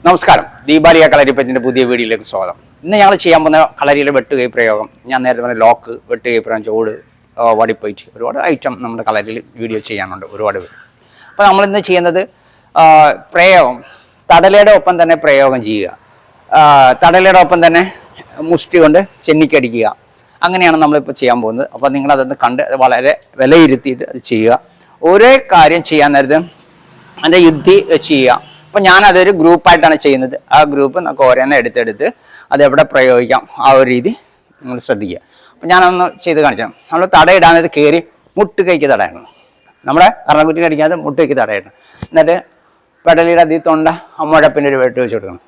നമസ്കാരം, ദീപാലിയ കളരിപ്പറ്റിന്റെ പുതിയ വീഡിയോയിലേക്ക് സ്വാഗതം. ഇന്ന് ഞങ്ങൾ ചെയ്യാൻ പോകുന്ന കളരിയിലെ വെട്ടുകൈ പ്രയോഗം, ഞാൻ നേരത്തെ പറഞ്ഞ ലോക്ക്, വെട്ടുകൈ പ്രയോഗം, ചോട്, വടിപ്പയറ്റ്, ഒരുപാട് ഐറ്റം നമ്മുടെ കളരിയിൽ വീഡിയോ ചെയ്യാനുണ്ട്, ഒരുപാട് പേര്. അപ്പോൾ നമ്മളിന്ന് ചെയ്യുന്നത് പ്രയോഗം, തടലയുടെ ഒപ്പം തന്നെ പ്രയോഗം ചെയ്യുക, തടലയുടെ ഒപ്പം തന്നെ മുഷ്ടി കൊണ്ട് ചെന്നിക്കടിക്കുക. അങ്ങനെയാണ് നമ്മളിപ്പോൾ ചെയ്യാൻ പോകുന്നത്. അപ്പോൾ നിങ്ങളതൊന്ന് കണ്ട് വളരെ വിലയിരുത്തിയിട്ട് അത് ചെയ്യുക. ഒരേ കാര്യം ചെയ്യാൻ നേരത്ത് അതിൻ്റെ യുദ്ധി ചെയ്യുക. അപ്പം ഞാനതൊരു ഗ്രൂപ്പായിട്ടാണ് ചെയ്യുന്നത്. ആ ഗ്രൂപ്പ് നമുക്ക് ഓരോന്ന് എടുത്തെടുത്ത് അതെവിടെ പ്രയോഗിക്കാം ആ ഒരു രീതി നിങ്ങൾ ശ്രദ്ധിക്കുക. അപ്പം ഞാനൊന്ന് ചെയ്ത് കാണിച്ചാൽ, നമ്മൾ തടയിടാനത് കയറി മുട്ടുകൈക്ക് തടയണം. നമ്മുടെ കർണക്കുറ്റി കടിക്കാതെ മുട്ടുകൈക്ക് തടയണം. എന്നിട്ട് പെടലിയുടെ അതിൽ തൊണ്ട മുഴപ്പിൻ്റെ ഒരു വെട്ട് വെച്ച് കൊടുക്കണം.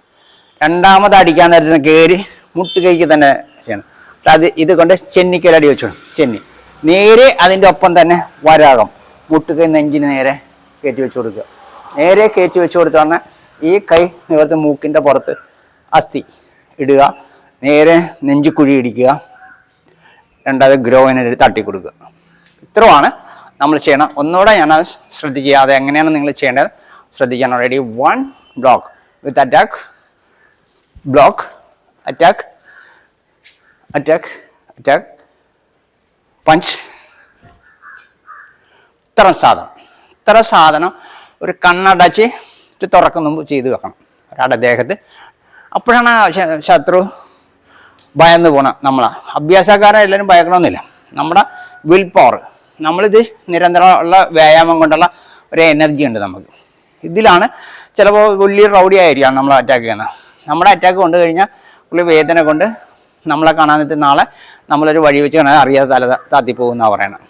രണ്ടാമത് അടിക്കാൻ നേരത്തിന് കയറി മുട്ടുകൈക്ക് തന്നെ ചെയ്യണം. അത് ഇത് കൊണ്ട് ചെന്നിക്കൊരടി വെച്ചു ചെന്നി നേരെ അതിൻ്റെ ഒപ്പം തന്നെ വരാകം മുട്ടുകൈ നെഞ്ചിന് നേരെ കയറ്റി വെച്ച് കൊടുക്കുക. നേരെ കയറ്റി വെച്ച് കൊടുത്തു പറഞ്ഞാൽ ഈ കൈ നിവർത്തി മൂക്കിൻ്റെ പുറത്ത് അസ്ഥി ഇടുക, നേരെ നെഞ്ചുക്കുഴി ഇടിക്കുക, രണ്ടാമത് ഗ്രോവിനെ തട്ടി കൊടുക്കുക. ഇത്രയുമാണ് നമ്മൾ ചെയ്യണം. ഒന്നുകൂടെ ഞാനത് ശ്രദ്ധിക്കുക. അത് എങ്ങനെയാണ് നിങ്ങൾ ചെയ്യേണ്ടത് ശ്രദ്ധിക്കാൻ. Ready, 1 block with attack, block, attack, attack, attack, punch. ഇത്ര സാധനം ഒരു കണ്ണടച്ച് തുറക്കുന്ന മുമ്പ് ചെയ്ത് വെക്കണം ഒരാളുടെ ദേഹത്ത്. അപ്പോഴാണ് ശത്രു ഭയന്ന് പോകണം. നമ്മളെ അഭ്യാസക്കാരെ എല്ലാവരും ഭയക്കണമെന്നില്ല. നമ്മുടെ വിൽ പവർ, നമ്മളിത് നിരന്തരമുള്ള വ്യായാമം കൊണ്ടുള്ള ഒരു എനർജി ഉണ്ട് നമുക്ക്. ഇതിലാണ് ചിലപ്പോൾ വലിയ റൗഡി ആയിരിക്കാം നമ്മൾ അറ്റാക്ക് ചെയ്യുന്നത്. നമ്മുടെ അറ്റാക്ക് കൊണ്ട് കഴിഞ്ഞാൽ പുള്ളി വേദന കൊണ്ട് നമ്മളെ കാണാൻ നിൽക്കുന്ന നാളെ നമ്മളൊരു വഴി വെച്ച് കാണാൻ അറിയാതെ തല താത്തിപ്പോകുന്ന പറയണം.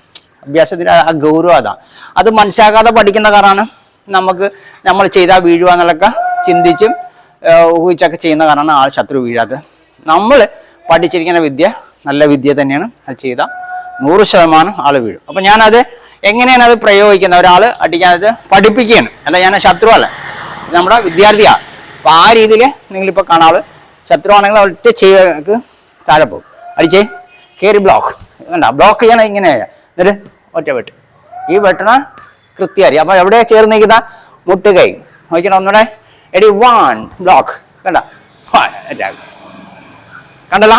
അഭ്യാസത്തിന് ആ ഗൗരവം അതാണ്. അത് മനസ്സിലാക്കാതെ പഠിക്കുന്ന കാരണം നമുക്ക് നമ്മൾ ചെയ്താൽ വീഴുക എന്നുള്ളതൊക്കെ ചിന്തിച്ചും ഊഹിച്ചൊക്കെ ചെയ്യുന്ന കാരണമാണ് ആൾ ശത്രു വീഴാത്തത്. നമ്മൾ പഠിച്ചിരിക്കുന്ന വിദ്യ നല്ല വിദ്യ തന്നെയാണ്. അത് ചെയ്താൽ 100% ആൾ വീഴും. അപ്പം ഞാനത് എങ്ങനെയാണ് അത് പ്രയോഗിക്കുന്നത്, ഒരാൾ അടിക്കാനത് പഠിപ്പിക്കുകയാണ്. അല്ല, ഞാൻ ശത്രു അല്ല, നമ്മുടെ വിദ്യാർത്ഥിയാണ്. അപ്പം ആ രീതിയിൽ നിങ്ങളിപ്പോൾ കാണാൾ ശത്രു ആണെങ്കിൽ ഒറ്റ ചെയ്യക്ക് താഴെ പോകും. അടിച്ചേ കയറി ബ്ലോക്ക് വേണ്ട, ബ്ലോക്ക് ചെയ്യണം. ഇങ്ങനെ എന്നിട്ട് ഒറ്റ വെട്ട്. ഈ വെട്ടണ കൃത്യമായിരിക്കും. അപ്പം എവിടെ ചേർന്നിരിക്കുന്ന മുട്ടുകൈ നോക്കണം. ഒന്നുകൂടെ എടി, 1 ബ്ലോക്ക് കണ്ട, കണ്ടല്ല.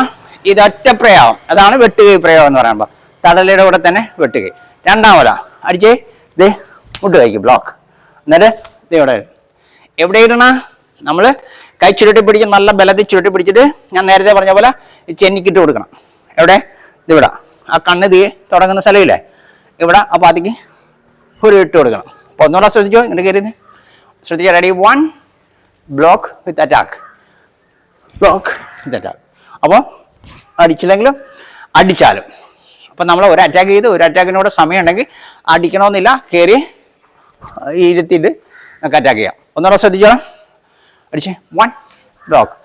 ഇതൊറ്റ പ്രയോഗം, അതാണ് വെട്ടുകൈ പ്രയോഗം എന്ന് പറയുമ്പോൾ. തടലയുടെ കൂടെ തന്നെ വെട്ടുകൈ. രണ്ടാമതാ അടിച്ചേ ദേ മുട്ടുകൈക്ക് ബ്ലോക്ക്. എന്നിട്ട് ഇവിടെ എവിടെ ഇടണ, നമ്മൾ കൈ ചുരുട്ടി പിടിച്ച് നല്ല ബലത്തിൽ ചുരുട്ടി പിടിച്ചിട്ട് ഞാൻ നേരത്തെ പറഞ്ഞ പോലെ ചെന്നിക്കിട്ട് കൊടുക്കണം. എവിടെ ഇതിവിടെ ആ കണ്ണ് തീ തുടങ്ങുന്ന സ്ഥലമില്ലേ ഇവിടെ, അപ്പോൾ അതിക്ക് ഒരു ഇട്ട് കൊടുക്കണം. അപ്പോൾ ഒന്നുകൂടെ ശ്രദ്ധിച്ചോ, ഇങ്ങോട്ട് കയറി ശ്രദ്ധിച്ചോ. Ready, 1 block with attack, block with attack. അപ്പോൾ അടിച്ചില്ലെങ്കിലും അടിച്ചാലും. അപ്പം നമ്മൾ ഒരു അറ്റാക്ക് ചെയ്ത് ഒരു അറ്റാക്കിനോട് സമയം ഉണ്ടെങ്കിൽ അടിക്കണമെന്നില്ല, കയറി ഇരുത്തിയിട്ട് നമുക്ക് അറ്റാക്ക് ചെയ്യാം. ഒന്നുകൂടെ ശ്രദ്ധിച്ചോളാം. അടിച്ച് 1 ബ്ലോക്ക്,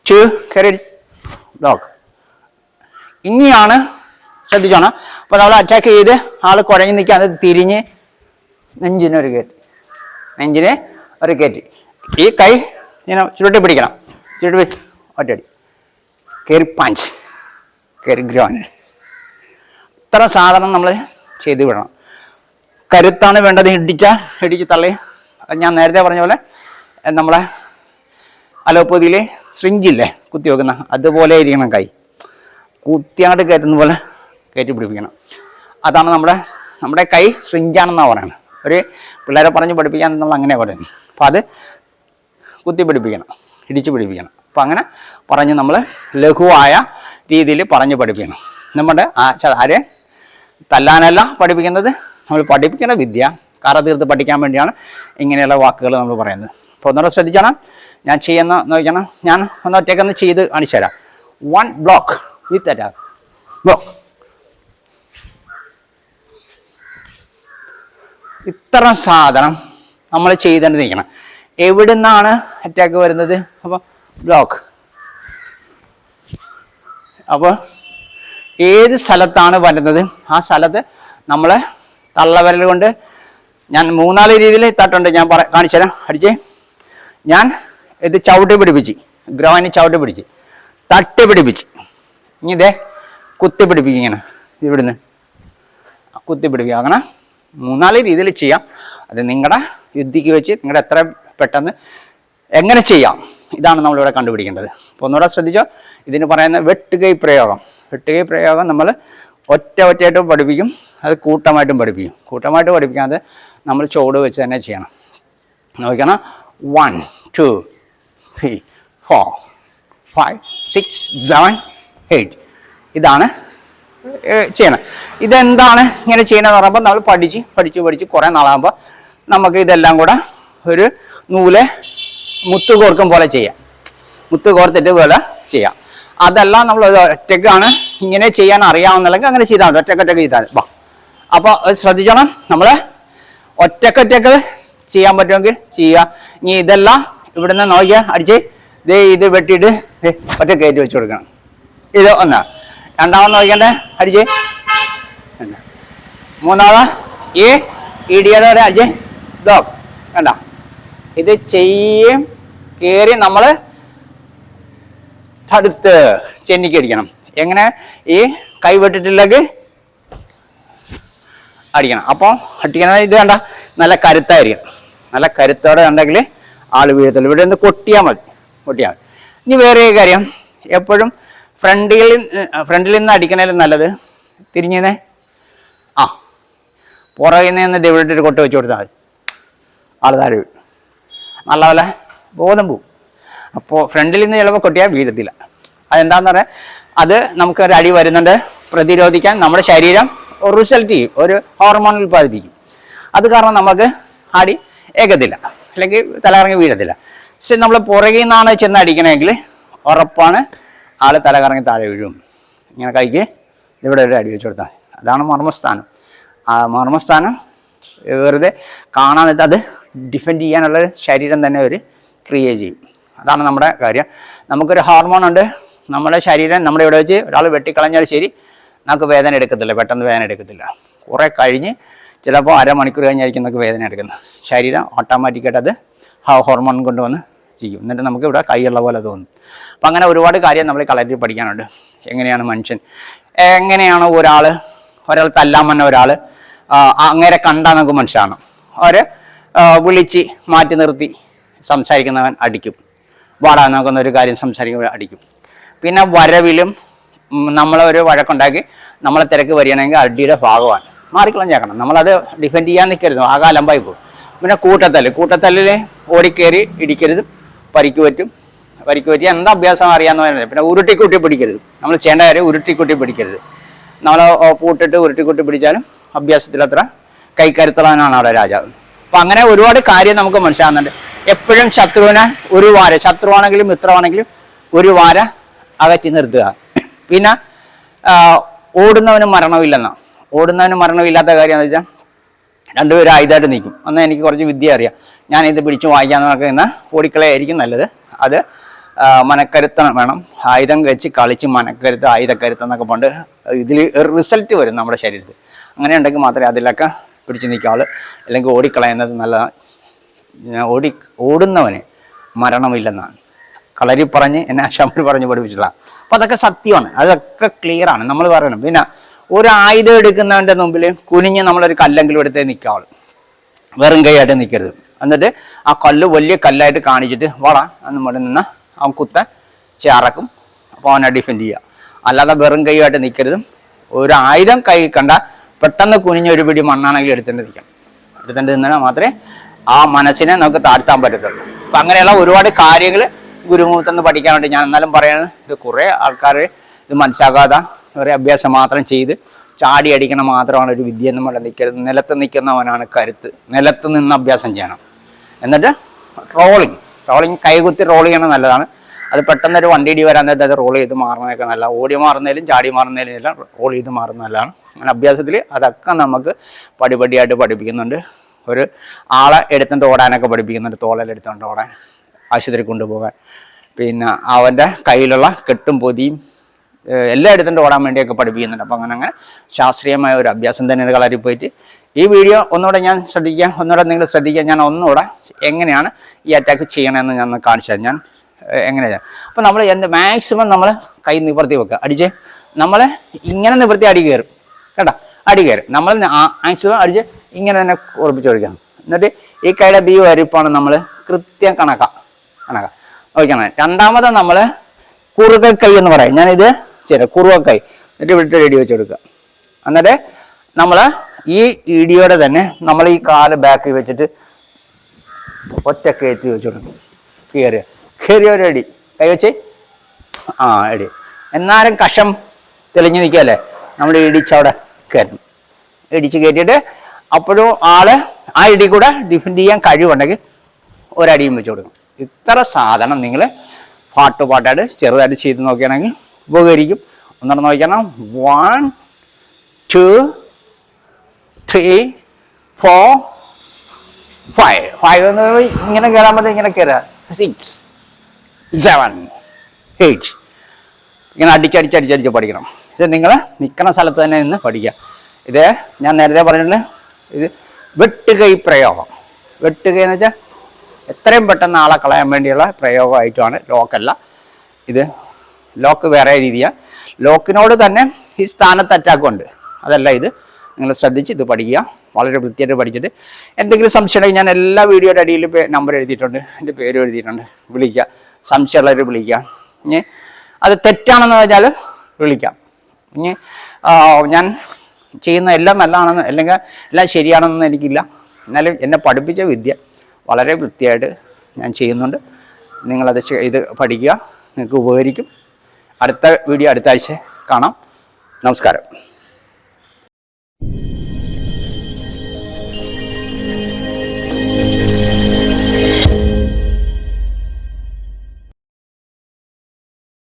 2 കയറി ബ്ലോക്ക്. ഇനിയാണ് ശ്രദ്ധിച്ചോണം. അപ്പോൾ നമ്മൾ അറ്റാക്ക് ചെയ്ത് ആൾ കുഴഞ്ഞ് നിൽക്കുക, അത് തിരിഞ്ഞ് നെഞ്ചിനൊരു കയറ്റി, നെഞ്ചിന് ഒരു കയറ്റി. ഈ കൈ ഇങ്ങനെ ചുരുട്ടി പിടിക്കണം. ചുരുട്ടി വെച്ച് ഒറ്റയടി കയറി പഞ്ച്, കയറി ഗ്രോന്. ഇത്ര സാധനം നമ്മൾ ചെയ്ത് വിടണം. കരുത്താണ് വേണ്ടത്. ഇടിച്ച് തള്ളി. ഞാൻ നേരത്തെ പറഞ്ഞ പോലെ നമ്മളെ അലോപ്പതിയിൽ സ്രിഞ്ചില്ലേ കുത്തി വെക്കുന്ന അതുപോലെ ഇരിക്കണം. കൈ കുത്തിയാണ്ട് കയറ്റുന്ന പോലെ കയറ്റി പിടിപ്പിക്കണം. അതാണ് നമ്മുടെ കൈ സ്രിഞ്ചാണെന്നാണ് പറയുന്നത്. ഒരു പിള്ളേരെ പറഞ്ഞ് പഠിപ്പിക്കാൻ നമ്മൾ അങ്ങനെ പറയുന്നത്. അപ്പം അത് കുത്തി പിടിപ്പിക്കണം, ഇടിച്ച് പിടിപ്പിക്കണം. അപ്പം അങ്ങനെ പറഞ്ഞ് നമ്മൾ ലഘുവായ രീതിയിൽ പറഞ്ഞ് പഠിപ്പിക്കണം. നമ്മുടെ ആരെ തല്ലാനല്ല പഠിപ്പിക്കുന്നത്, നമ്മൾ പഠിപ്പിക്കുന്ന വിദ്യ കറ തീർത്ത് പഠിക്കാൻ വേണ്ടിയാണ് ഇങ്ങനെയുള്ള വാക്കുകൾ നമ്മൾ പറയുന്നത്. അപ്പോൾ ഒന്നുകൂടെ ശ്രദ്ധിച്ചോണം. ഞാൻ ചെയ്യുന്ന നോക്കണം. ഞാൻ ഒറ്റയ്ക്കൊന്ന് ചെയ്ത് കാണിച്ചു തരാം. 1 ബ്ലോക്ക് വിത്ത് അറ്റാക്ക്, ബ്ലോക്ക്. ഇത്ര സാധനം നമ്മൾ ചെയ്തേണ്ടി നിൽക്കണം. എവിടെ നിന്നാണ് അറ്റാക്ക് വരുന്നത്? അപ്പോൾ ബ്ലോക്ക്. അപ്പോൾ ഏത് സ്ഥലത്താണ് വരുന്നത് ആ സ്ഥലത്ത് നമ്മൾ തള്ളവിരൽ കൊണ്ട് ഞാൻ 3-4 രീതിയിൽ തട്ടുണ്ട്. ഞാൻ കാണിച്ചു തരാം. അടിച്ചേ, ഞാൻ ഇത് ചവിട്ടി പിടിപ്പിച്ച്, ഗ്രോവിന് ചവിട്ടി പിടിച്ച് തട്ടി പിടിപ്പിച്ച്, ഇനി ഇതേ കുത്തി പിടിപ്പിക്കണം. ഇവിടുന്ന് കുത്തി പിടിപ്പിക്കുക. അങ്ങനെ 3-4 രീതിയിൽ ചെയ്യാം. അത് നിങ്ങളുടെ യുദ്ധിക്ക് വെച്ച് നിങ്ങളുടെ എത്ര പെട്ടെന്ന് എങ്ങനെ ചെയ്യാം, ഇതാണ് നമ്മളിവിടെ കണ്ടുപിടിക്കേണ്ടത്. അപ്പോൾ ഒന്നുകൂടെ ശ്രദ്ധിച്ചോ, ഇതിന് പറയുന്ന വെട്ടുകൈ പ്രയോഗം. വെട്ടുകൈ പ്രയോഗം നമ്മൾ ഒറ്റയായിട്ടും പഠിപ്പിക്കും, അത് കൂട്ടമായിട്ടും പഠിപ്പിക്കും. കൂട്ടമായിട്ട് പഠിപ്പിക്കാതെ നമ്മൾ ചുവട് വെച്ച് തന്നെ ചെയ്യണം. നോക്കണം, 1 2 3 4 5 6 7 8 ഇതാണ് ചെയ്യണം. ഇതെന്താണ് ഇങ്ങനെ ചെയ്യണമെന്ന് പറയുമ്പോൾ നമ്മൾ പഠിച്ച് കുറേ നാളാകുമ്പോൾ നമുക്ക് ഇതെല്ലാം കൂടെ ഒരു നൂല് മുത്ത് കോർക്കും പോലെ ചെയ്യാം. മുത്ത് കോർത്തിട്ട് പോലെ ചെയ്യാം. അതെല്ലാം നമ്മൾ ഒറ്റക്കാണ് ഇങ്ങനെ ചെയ്യാൻ അറിയാവുന്നില്ലെങ്കിൽ അങ്ങനെ ചെയ്താൽ മതി, ഒറ്റക്കൊറ്റക്ക് ചെയ്താൽ മതി. അപ്പോൾ ശ്രദ്ധിക്കണം, നമ്മൾ ഒറ്റക്കൊറ്റക്ക് ചെയ്യാൻ പറ്റുമെങ്കിൽ ചെയ്യുക. ഇനി ഇതെല്ലാം ഇവിടുന്ന് നോക്കിയാൽ അടിച്ച് ഇത് വെട്ടിയിട്ട് ഒറ്റ കയറ്റി വെച്ച് കൊടുക്കണം. ഇത് ഒന്ന്. രണ്ടാമത് നോക്കിക്കണ്ടേ, അടിച്ച്. മൂന്നാമത് ഈ ഇടിയുടെ അടിച്ച് ബ്ലോക്ക് വേണ്ട. ഇത് ചെയ്യും കയറി നമ്മൾ തടുത്ത് ചെന്നിക്കടിക്കണം. എങ്ങനെ? ഈ കൈ വെട്ടിട്ടില്ലെങ്കിൽ അടിക്കണം. അപ്പോൾ അടിക്കണത് ഇത് വേണ്ട, നല്ല കരുത്തായിരിക്കും. നല്ല കരുത്തോടെ ഉണ്ടെങ്കിൽ ആൾ വീഴത്തില്ല. ഇവിടെ നിന്ന് കൊട്ടിയാൽ മതി. ഇനി വേറെ കാര്യം, എപ്പോഴും ഫ്രണ്ടിൽ നിന്ന് അടിക്കണേലും നല്ലത് തിരിഞ്ഞേ പുറകിൽ നിന്ന് ഇവിടെ കൊട്ട് വെച്ച് കൊടുത്താൽ മതി. ആൾ താഴെ വീഴും, നല്ലപോലെ ബോധം പോവും. അപ്പോൾ ഫ്രണ്ടിൽ നിന്ന് ചിലപ്പോൾ കൊട്ടിയാൽ വീഴത്തില്ല. അതെന്താണെന്ന് പറഞ്ഞാൽ അത് നമുക്കൊരു അടി വരുന്നുണ്ട്, പ്രതിരോധിക്കാൻ നമ്മുടെ ശരീരം റിസൾട്ട് ചെയ്യും, ഒരു ഹോർമോൺ ഉൽപ്പാദിപ്പിക്കും. അത് കാരണം നമുക്ക് അടി ഏക്കത്തില്ല, അല്ലെങ്കിൽ തലകറങ്ങി വീഴത്തില്ല. പക്ഷെ നമ്മൾ പുറകിൽ നിന്നാണ് ചെന്ന് അടിക്കണമെങ്കിൽ ഉറപ്പാണ് ആൾ തലകറങ്ങി താഴെ വീഴും. ഇങ്ങനെ കൈക്ക് ഇവിടെ ഒരു അടി വെച്ച് കൊടുത്താൽ അതാണ് മർമ്മസ്ഥാനം. ആ മർമ്മസ്ഥാനം വെറുതെ കാണാൻ അത് ഡിഫെൻഡ് ചെയ്യാനുള്ള ശരീരം തന്നെ ഒരു ക്രിയേറ്റ് ചെയ്യും. അതാണ് നമ്മുടെ കാര്യം. നമുക്കൊരു ഹോർമോൺ ഉണ്ട്, നമ്മുടെ ശരീരം നമ്മുടെ ഇവിടെ വെച്ച് ഒരാൾ വെട്ടിക്കളഞ്ഞാൽ ശരി, നമുക്ക് വേദന എടുക്കത്തില്ല, പെട്ടെന്ന് വേദന എടുക്കത്തില്ല. കുറേ കഴിഞ്ഞ് ചിലപ്പോൾ അരമണിക്കൂർ കഴിഞ്ഞായിരിക്കും നമുക്ക് വേദന എടുക്കുന്നത്. ശരീരം ഓട്ടോമാറ്റിക്കായിട്ട് അത് ഹോർമോൺ കൊണ്ടുവന്ന് ചെയ്യും. എന്നിട്ട് നമുക്ക് ഇവിടെ കൈയുള്ള പോലെ തോന്നും. അപ്പം അങ്ങനെ ഒരുപാട് കാര്യം നമ്മൾ കളരിയിൽ പഠിക്കാനുണ്ട്. എങ്ങനെയാണ് മനുഷ്യൻ, എങ്ങനെയാണ് ഒരാൾ തല്ലാൻ വന്ന ഒരാൾ അങ്ങനെ കണ്ടാൽ നമുക്ക് മനസ്സിലാണ്. അവരെ വിളിച്ച് മാറ്റി നിർത്തി സംസാരിക്കുന്നവൻ അടിക്കും, വാടാൻ നോക്കുന്ന ഒരു കാര്യം സംസാരിക്കുമ്പോൾ അടിക്കും. പിന്നെ വരവിലും നമ്മളൊരു വഴക്കുണ്ടാക്കി നമ്മളെ തിരക്ക് വരികയാണെങ്കിൽ അടിയുടെ ഭാഗമാണ്, മാറിക്കളഞ്ഞേക്കണം. നമ്മളത് ഡിഫെൻഡ് ചെയ്യാൻ നിൽക്കരുത്, ആകെ അലമ്പായി പോകും. പിന്നെ കൂട്ടത്തല്ലിൽ ഓടിക്കയറി ഇടിക്കരുത്, പരിക്ക് പറ്റി എന്താ അഭ്യാസം അറിയാമെന്ന് പറയുന്നത്. പിന്നെ ഉരുട്ടിക്കൂട്ടി പിടിക്കരുത്, നമ്മൾ ചെയ്യേണ്ട കാര്യം ഉരുട്ടിക്കൂട്ടി പിടിക്കരുത്. നമ്മൾ പൂട്ടിട്ട് ഉരുട്ടിക്കൂട്ടി പിടിച്ചാലും അഭ്യാസത്തിൽ അത്ര കൈക്കരുത്തളാനാണ് അവിടെ രാജാവ്. അപ്പം അങ്ങനെ ഒരുപാട് കാര്യം നമുക്ക് മനസ്സിലാകുന്നുണ്ട്. എപ്പോഴും ശത്രുവിനെ ഒരു വാര, ശത്രുവാണെങ്കിലും മിത്രമാണെങ്കിലും ഒരു വാര അകറ്റി നിർത്തുക. പിന്നെ ഓടുന്നവന് മരണമില്ലെന്നാണ്. ഓടുന്നവന് മരണമില്ലാത്ത കാര്യം എന്ന് വെച്ചാൽ രണ്ടുപേരും ആയുധമായിട്ട് നിൽക്കും. എന്നാൽ എനിക്ക് കുറച്ച് വിദ്യ അറിയാം, ഞാനിത് പിടിച്ച് വായിക്കാമെന്നൊക്കെ എന്നാൽ ഓടിക്കളയായിരിക്കും നല്ലത്. അത് മനക്കരുത്ത് വേണം, ആയുധം വെച്ച് കളിച്ച് മനക്കരുത്ത് ആയുധക്കരുത്ത് എന്നൊക്കെ പണ്ട് ഇതിൽ റിസൾട്ട് വരും നമ്മുടെ ശരീരത്തിൽ. അങ്ങനെ ഉണ്ടെങ്കിൽ മാത്രമേ അതിലൊക്കെ പിടിച്ച് നിൽക്കാവുള്ളൂ, അല്ലെങ്കിൽ ഓടിക്കളയുന്നത് നല്ലതാണ്. ഓടുന്നവന് മരണമില്ലെന്നാണ് കളരി പറഞ്ഞ് എന്നെ അശാമിൽ പറഞ്ഞ് പഠിപ്പിച്ചിട്ടുള്ള. അപ്പം അതൊക്കെ സത്യമാണ്, അതൊക്കെ ക്ലിയറാണ് നമ്മൾ പറയണം. പിന്നെ ഒരു ആയുധം എടുക്കുന്നവൻ്റെ മുമ്പിൽ കുനിഞ്ഞ് നമ്മളൊരു കല്ലെങ്കിലും എടുത്തേ നിൽക്കാവുള്ളൂ, വെറും കൈയായിട്ട് നിൽക്കരുത്. എന്നിട്ട് ആ കല്ല് വലിയ കല്ലായിട്ട് കാണിച്ചിട്ട് വാടാ എന്ന് ഇവിടെ നിന്ന് അവൻ കുത്ത ചേറക്കും. അപ്പോൾ അവനെ ഡിഫെൻഡ് ചെയ്യുക. അല്ലാതെ വെറും കൈയായിട്ട് നിൽക്കരുതും. ഒരു ആയുധം കൈ കണ്ട പെട്ടെന്ന് കുനിഞ്ഞ ഒരു പിടി മണ്ണാണെങ്കിൽ എടുത്തേണ്ടി നിന്നാൽ മാത്രമേ ആ മനസ്സിനെ നമുക്ക് താഴ്ത്താൻ പറ്റത്തുള്ളൂ. അപ്പം അങ്ങനെയുള്ള ഒരുപാട് കാര്യങ്ങൾ ഗുരുമുഖത്തുനിന്ന് പഠിക്കാൻ വേണ്ടി ഞാൻ എന്നാലും പറയുന്നത്, ഇത് കുറേ ആൾക്കാർ ഇത് മനസ്സിലാക്കാതെ കുറേ അഭ്യാസം മാത്രം ചെയ്ത് ചാടി അടിക്കണം മാത്രമാണ് ഒരു വിദ്യ എന്ന് പറഞ്ഞാൽ നിൽക്കരുത്. നിലത്ത് നിൽക്കുന്നവനാണ് കരുത്ത്. നിലത്ത് നിന്ന് അഭ്യാസം ചെയ്യണം. എന്നിട്ട് റോളിങ് കൈകുത്തി റോൾ ചെയ്യണം നല്ലതാണ്. അത് പെട്ടെന്നൊരു വണ്ടി ഇടി വരാൻ നേരത്തെ അത് റോൾ ചെയ്ത് മാറുന്നതൊക്കെ നല്ല, ഓടി മാറുന്നതിലും ചാടി മാറുന്നതിലും എല്ലാം റോൾ ചെയ്ത് മാറുന്ന നല്ലതാണ്. അങ്ങനെ അഭ്യാസത്തിൽ അതൊക്കെ നമുക്ക് പടിപടിയായിട്ട് പഠിപ്പിക്കുന്നുണ്ട്. ഒരു ആളെ എടുത്തുകൊണ്ട് ഓടാനൊക്കെ പഠിപ്പിക്കുന്നുണ്ട്, തോളെടുത്തുകൊണ്ട് ഓടാൻ, ആശുപത്രി കൊണ്ടുപോകാൻ, പിന്നെ അവൻ്റെ കയ്യിലുള്ള കെട്ടും പൊതിയും എല്ലാം എടുത്തുകൊണ്ട് ഓടാൻ വേണ്ടിയൊക്കെ പഠിപ്പിക്കുന്നുണ്ട്. അപ്പം അങ്ങനെ ശാസ്ത്രീയമായ ഒരു അഭ്യാസം തന്നെയാണ് കളരി പോയിട്ട്. ഈ വീഡിയോ ഒന്നുകൂടെ നിങ്ങൾ ശ്രദ്ധിക്കുക. ഞാൻ ഒന്നുകൂടെ എങ്ങനെയാണ് ഈ അറ്റാക്ക് ചെയ്യണമെന്ന് ഞാൻ കാണിച്ചത്. ഞാൻ എങ്ങനെയാണ് അപ്പം നമ്മൾ മാക്സിമം നമ്മൾ കൈ നിവർത്തി വെക്കുക. അടിച്ച് നമ്മൾ ഇങ്ങനെ നിവർത്തി അടി കയറും കേട്ടോ, അടി കയറും. നമ്മൾ മാക്സിമം അടിച്ച് ഇങ്ങനെ തന്നെ ഉറപ്പിച്ച് കൊടുക്കണം. എന്നിട്ട് ഈ കൈയുടെ വരിപ്പാണ് നമ്മൾ കൃത്യം കണക്കാം കണക്കാം നോക്കണം. രണ്ടാമത് നമ്മൾ കുറുകക്കൈ എന്ന് പറയും. ഞാനിത് ശരി കുറുകക്കൈ എന്നിട്ട് വിട്ട് റെഡി വെച്ച് കൊടുക്കുക. എന്നിട്ട് നമ്മൾ ഈ ഇടിയോടെ തന്നെ നമ്മൾ ഈ കാല് ബാക്കിൽ വെച്ചിട്ട് ഒറ്റ കയറ്റി വെച്ച് കൊടുക്കും. കയറിയ ഒരു അടി കൈ വെച്ച് അടി. എന്നാലും കഷം തെളിഞ്ഞു നിൽക്കുകയല്ലേ, നമ്മൾ ഇടിച്ചവിടെ കയറണം. ഇടിച്ച് കയറ്റിയിട്ട് അപ്പോഴും ആള് ആ ഇടി കൂടെ ഡിഫെൻഡ് ചെയ്യാൻ കഴിവുണ്ടെങ്കിൽ ഒരടിയും വെച്ച് കൊടുക്കും. ഇത്ര സാധനം നിങ്ങൾ പാട്ടായിട്ട് ചെറുതായിട്ട് ചെയ്ത് നോക്കുകയാണെങ്കിൽ ഉപകരിക്കും. ഒന്നെണ്ണം നോക്കണം. 1 2 3 4 5 എന്ന് ഇങ്ങനെ കയറാൻ പറ്റും. ഇങ്ങനെ കയറുക. 6 7 8 ഇങ്ങനെ അടിച്ചടിച്ചടിച്ചടിച്ച് പഠിക്കണം. ഇത് നിങ്ങൾ നിൽക്കുന്ന സ്ഥലത്ത് തന്നെ നിന്ന് പഠിക്കുക. ഇത് ഞാൻ നേരത്തെ പറഞ്ഞിട്ടുള്ള ഇത് വെട്ടുകൈ പ്രയോഗം. വെട്ടുകൈ എന്ന് വെച്ചാൽ എത്രയും പെട്ടെന്ന് ആളെ കളയാൻ വേണ്ടിയുള്ള പ്രയോഗമായിട്ടുമാണ്. ലോക്കല്ല ഇത്. ലോക്ക് വേറെ രീതിയാണ്. ലോക്കിനോട് തന്നെ ഈ സ്ഥാനത്ത് അറ്റാക്കുണ്ട്. അതല്ല ഇത്. നിങ്ങൾ ശ്രദ്ധിച്ച് ഇത് പഠിക്കുക. വളരെ വൃത്തിയായിട്ട് പഠിച്ചിട്ട് എന്തെങ്കിലും സംശയം ഉണ്ടെങ്കിൽ ഞാൻ എല്ലാ വീഡിയോയുടെ അടിയിൽ നമ്പർ എഴുതിയിട്ടുണ്ട്, എൻ്റെ പേരും എഴുതിയിട്ടുണ്ട്. വിളിക്കുക, സംശയമുള്ളവർ വിളിക്കുക. ഇനി അത് തെറ്റാണെന്ന് വെച്ചാൽ വിളിക്കാം. ഇനി ഞാൻ ചെയ്യുന്ന എല്ലാം നല്ലതാണെന്ന് അല്ലെങ്കിൽ എല്ലാം ശരിയാണെന്നൊന്നും എനിക്കില്ല. എന്നാലും എന്നെ പഠിപ്പിച്ച വിദ്യ വളരെ വൃത്തിയായിട്ട് ഞാൻ ചെയ്യുന്നുണ്ട്. നിങ്ങളത് ഇത് പഠിക്കുക, നിങ്ങൾക്ക് ഉപകരിക്കും. അടുത്ത വീഡിയോ അടുത്ത ആഴ്ച കാണാം. നമസ്കാരം.